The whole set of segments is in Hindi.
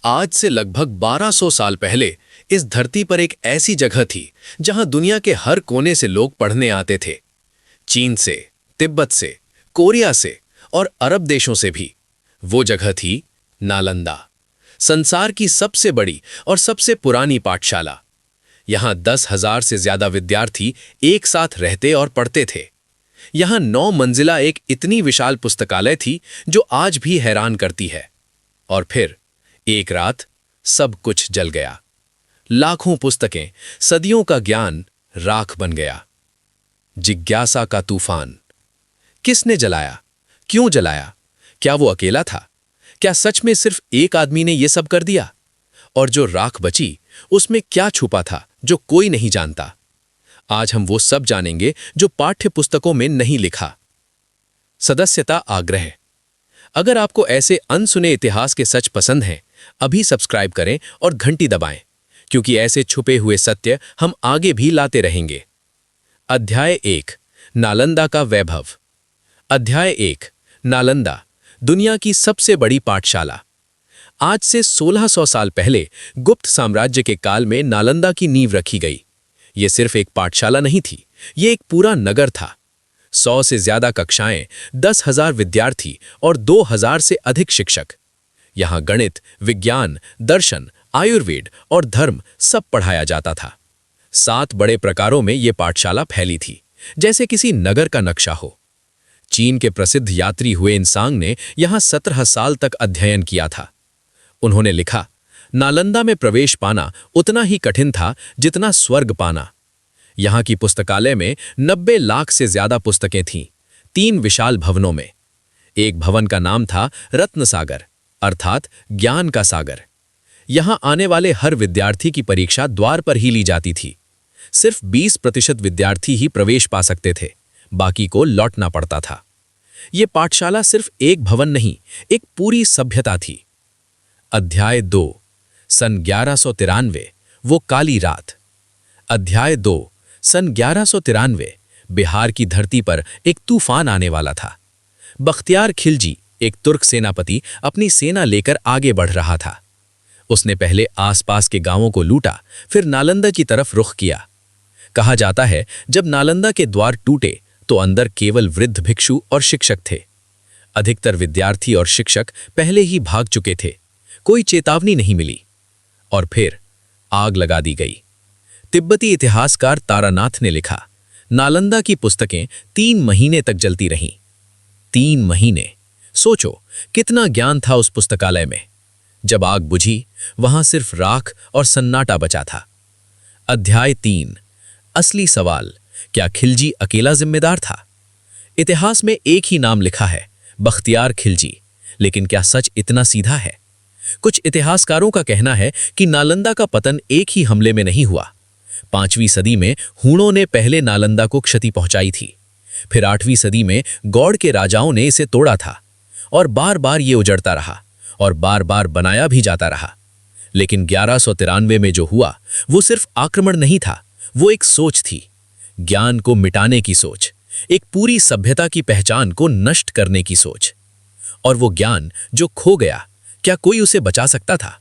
आज से लगभग 1200 साल पहले इस धरती पर एक ऐसी जगह थी जहां दुनिया के हर कोने से लोग पढ़ने आते थे। चीन से, तिब्बत से, कोरिया से और अरब देशों से भी। वो जगह थी नालंदा, संसार की सबसे बड़ी और सबसे पुरानी पाठशाला। यहां 10,000 से ज्यादा विद्यार्थी एक साथ रहते और पढ़ते थे। यहां 9 मंजिला एक इतनी विशाल पुस्तकालय थी जो आज भी हैरान करती है। और फिर एक रात सब कुछ जल गया। लाखों पुस्तकें, सदियों का ज्ञान राख बन गया। जिज्ञासा का तूफान। किसने जलाया? क्यों जलाया? क्या वो अकेला था? क्या सच में सिर्फ एक आदमी ने यह सब कर दिया? और जो राख बची उसमें क्या छुपा था जो कोई नहीं जानता? आज हम वो सब जानेंगे जो पाठ्य पुस्तकों में नहीं लिखा। सदस्यता आग्रह। अगर आपको ऐसे अनसुने इतिहास के सच पसंद हैं, अभी सब्सक्राइब करें और घंटी दबाएं, क्योंकि ऐसे छुपे हुए सत्य हम आगे भी लाते रहेंगे। अध्याय 1, नालंदा का वैभव। अध्याय 1, नालंदा, दुनिया की सबसे बड़ी पाठशाला। आज से 1600 साल पहले गुप्त साम्राज्य के काल में नालंदा की नींव रखी गई। ये सिर्फ एक पाठशाला नहीं थी, ये एक पूरा नगर था। 100 से ज्यादा कक्षाएं, 10,000 विद्यार्थी और 2,000 से अधिक शिक्षक। यहां गणित, विज्ञान, दर्शन, आयुर्वेद और धर्म सब पढ़ाया जाता था। 7 बड़े प्रकारों में यह पाठशाला फैली थी, जैसे किसी नगर का नक्शा हो। चीन के प्रसिद्ध यात्री हुएनसांग ने यहां 17 साल तक अध्ययन किया था। उन्होंने लिखा, नालंदा में प्रवेश पाना उतना ही कठिन था जितना स्वर्ग पाना। यहां की पुस्तकालय में 90 लाख से ज्यादा पुस्तकें थीं, 3 विशाल भवनों में। एक भवन का नाम था रत्न सागर, अर्थात ज्ञान का सागर। यहां आने वाले हर विद्यार्थी की परीक्षा द्वार पर ही ली जाती थी। सिर्फ 20% विद्यार्थी ही प्रवेश पा सकते थे, बाकी को लौटना पड़ता था। यह पाठशाला सिर्फ एक भवन नहीं, एक पूरी सभ्यता थी। अध्याय 2, सन 1193, वो काली रात। अध्याय 2, सन 1193, बिहार की धरती पर एक तूफान आने वाला था। बख्तियार खिलजी, एक तुर्क सेनापति, अपनी सेना लेकर आगे बढ़ रहा था। उसने पहले आसपास के गांवों को लूटा, फिर नालंदा की तरफ रुख किया। कहा जाता है, जब नालंदा के द्वार टूटे तो अंदर केवल वृद्ध भिक्षु और शिक्षक थे। अधिकतर विद्यार्थी और शिक्षक पहले ही भाग चुके थे। कोई चेतावनी नहीं मिली। और फिर आग लगा दी गई। तिब्बती इतिहासकार तारानाथ ने लिखा, नालंदा की पुस्तकें 3 महीने तक जलती रहीं। 3 महीने। सोचो कितना ज्ञान था उस पुस्तकालय में। जब आग बुझी, वहां सिर्फ राख और सन्नाटा बचा था। अध्याय 3, असली सवाल, क्या खिलजी अकेला जिम्मेदार था? इतिहास में एक ही नाम लिखा है, बख्तियार खिलजी, लेकिन क्या सच इतना सीधा है? कुछ इतिहासकारों का कहना है कि नालंदा का पतन एक ही हमले में नहीं हुआ। 5वीं सदी में हूणों ने पहले नालंदा को क्षति पहुंचाई थी। फिर 8वीं सदी में गौड़ के राजाओं ने इसे तोड़ा था, और बार बार ये उजड़ता रहा और बार बार बनाया भी जाता रहा। लेकिन 1193 में जो हुआ वो सिर्फ आक्रमण नहीं था, वो एक सोच थी। ज्ञान को मिटाने की सोच, एक पूरी सभ्यता की पहचान को नष्ट करने की सोच। और वो ज्ञान जो खो गया, क्या कोई उसे बचा सकता था?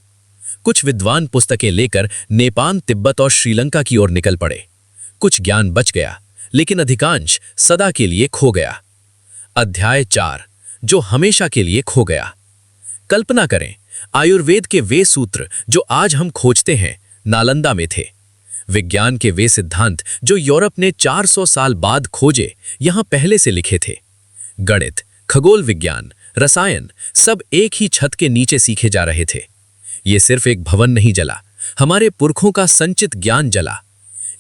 कुछ विद्वान पुस्तकें लेकर नेपाल, तिब्बत और श्रीलंका की ओर निकल पड़े। कुछ ज्ञान बच गया, लेकिन अधिकांश सदा के लिए खो गया। अध्याय 4, जो हमेशा के लिए खो गया। कल्पना करें, आयुर्वेद के वे सूत्र जो आज हम खोजते हैं, नालंदा में थे। विज्ञान के वे सिद्धांत जो यूरोप ने 400 साल बाद खोजे, यहां पहले से लिखे थे। गणित, खगोल विज्ञान, रसायन, सब एक ही छत के नीचे सीखे जा रहे थे। ये सिर्फ एक भवन नहीं जला, हमारे पुरखों का संचित ज्ञान जला।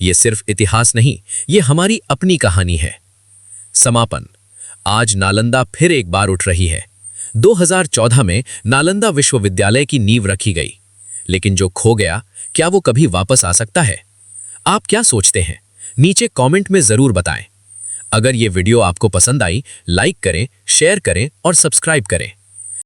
ये सिर्फ इतिहास नहीं, ये हमारी अपनी कहानी है। समापन। आज नालंदा फिर एक बार उठ रही है। 2014 में नालंदा विश्वविद्यालय की नींव रखी गई, लेकिन जो खो गया, क्या वो कभी वापस आ सकता है? आप क्या सोचते हैं? नीचे कमेंट में जरूर बताएं। अगर ये वीडियो आपको पसंद आई, लाइक करें, शेयर करें और सब्सक्राइब करें।